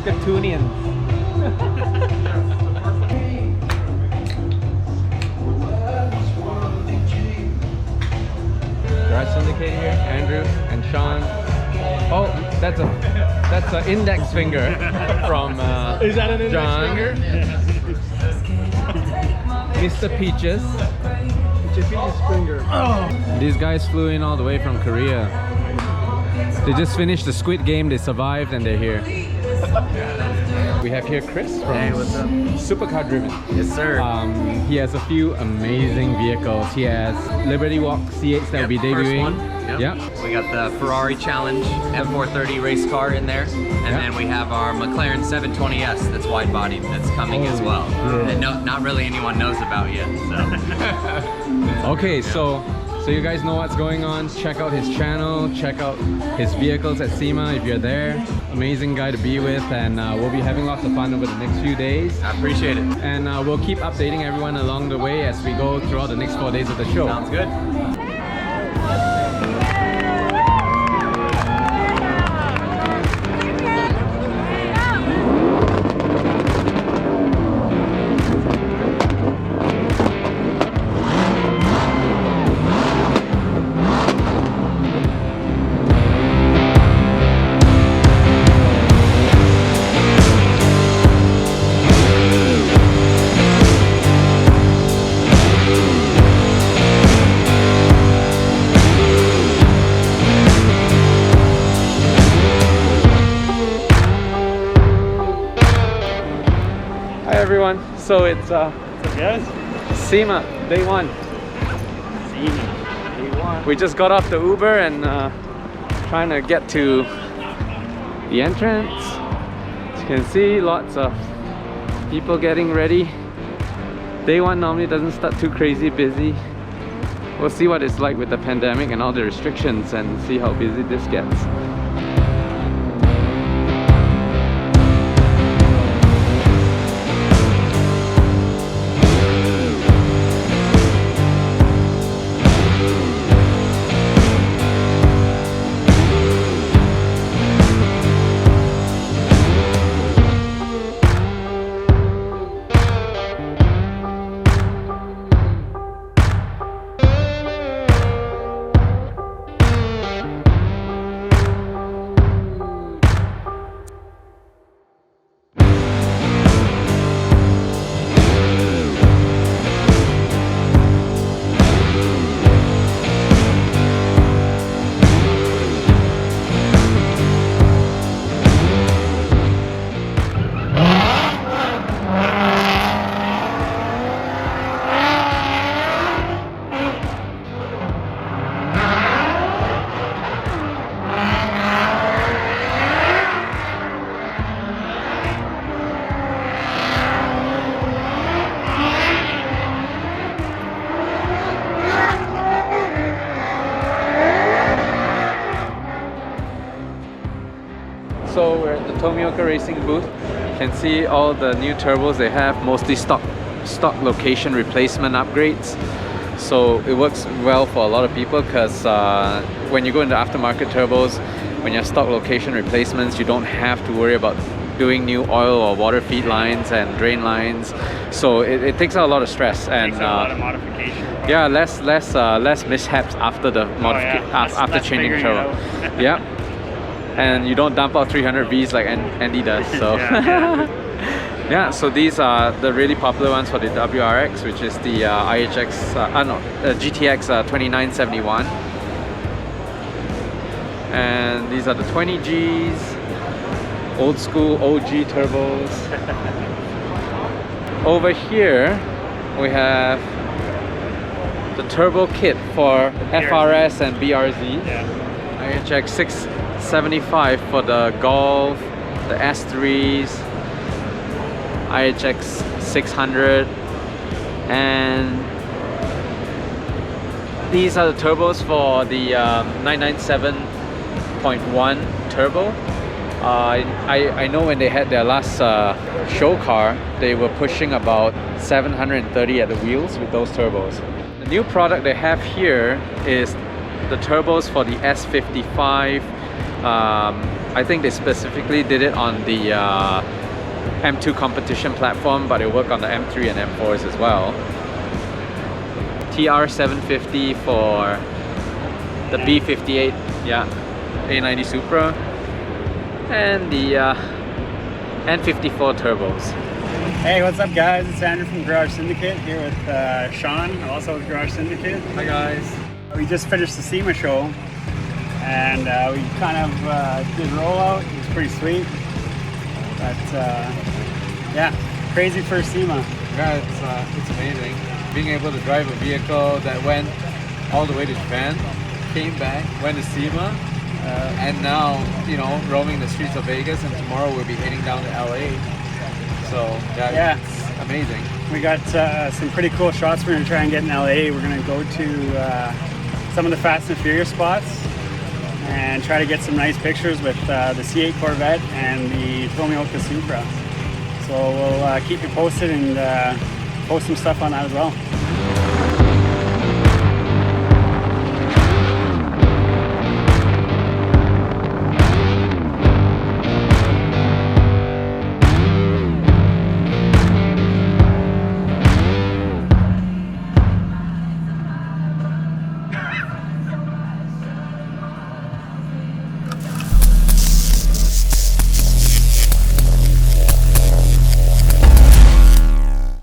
Saskatoonians. Garage Syndicate here, Andrew and Sean. Oh, that's an index finger from Is that an index John. finger? Mr. Peaches. Peaches Springer. Oh. These guys flew in all the way from Korea. They just finished the Squid Game, they survived, and they're here. We have here Chris from Hey, what's up? Supercar Driven. Yes, sir. He has a few amazing vehicles. He has Liberty Walk C8s that will be debuting. First one. Yep. Yeah. We got the Ferrari Challenge M430 race car in there, and then we have our McLaren 720S that's wide bodied that's coming as well. That not really anyone knows about yet. So. Okay, so you guys know what's going on. Check out his channel, check out his vehicles at SEMA if you're there. Amazing guy to be with, and we'll be having lots of fun over the next few days. I appreciate it. And we'll keep updating everyone along the way as we go throughout the next 4 days of the show. Sounds good. Hi everyone, so it's SEMA, day one. We just got off the Uber and trying to get to the entrance. As you can see, lots of people getting ready. Day one normally doesn't start too crazy busy. We'll see what it's like with the pandemic and all the restrictions and see how busy this gets. So we're at the Tomioka Racing booth. You can see all the new turbos they have, mostly stock location replacement upgrades. So it works well for a lot of people because when you go into aftermarket turbos, when you have stock location replacements, you don't have to worry about doing new oil or water feed lines and drain lines. So it takes out a lot of stress and a lot of modification. yeah, less mishaps after the after changing turbo. Yeah. And you don't dump out 300 Vs like Andy does. So yeah, so these are the really popular ones for the WRX, which is the GTX 2971. And these are the 20Gs, old school OG turbos. Over here we have the turbo kit for FRS and BRZ. IHX 675 for the Golf, the S3s, IHX 600, and these are the turbos for the 997.1 turbo. I know when they had their last show car, they were pushing about 730 at the wheels with those turbos. The new product they have here is the turbos for the S55. I think they specifically did it on the M2 competition platform, but it worked on the M3 and M4s as well. TR750 for the B58, yeah, A90 Supra, and the N54 turbos. Hey, what's up guys? It's Andrew from Garage Syndicate here with Sean, also with Garage Syndicate. Hi guys. We just finished the SEMA show and we kind of did rollout. It was pretty sweet. But yeah, crazy first SEMA. Yeah, it's amazing. Being able to drive a vehicle that went all the way to Japan, came back, went to SEMA, and now, you know, roaming the streets of Vegas, and tomorrow we'll be heading down to LA. So yeah, it's amazing. We got some pretty cool shots we're going to try and get in LA. We're going to go to some of the Fast and Furious spots and try to get some nice pictures with the C8 Corvette and the Tomioka Supra. So we'll keep you posted and post some stuff on that as well.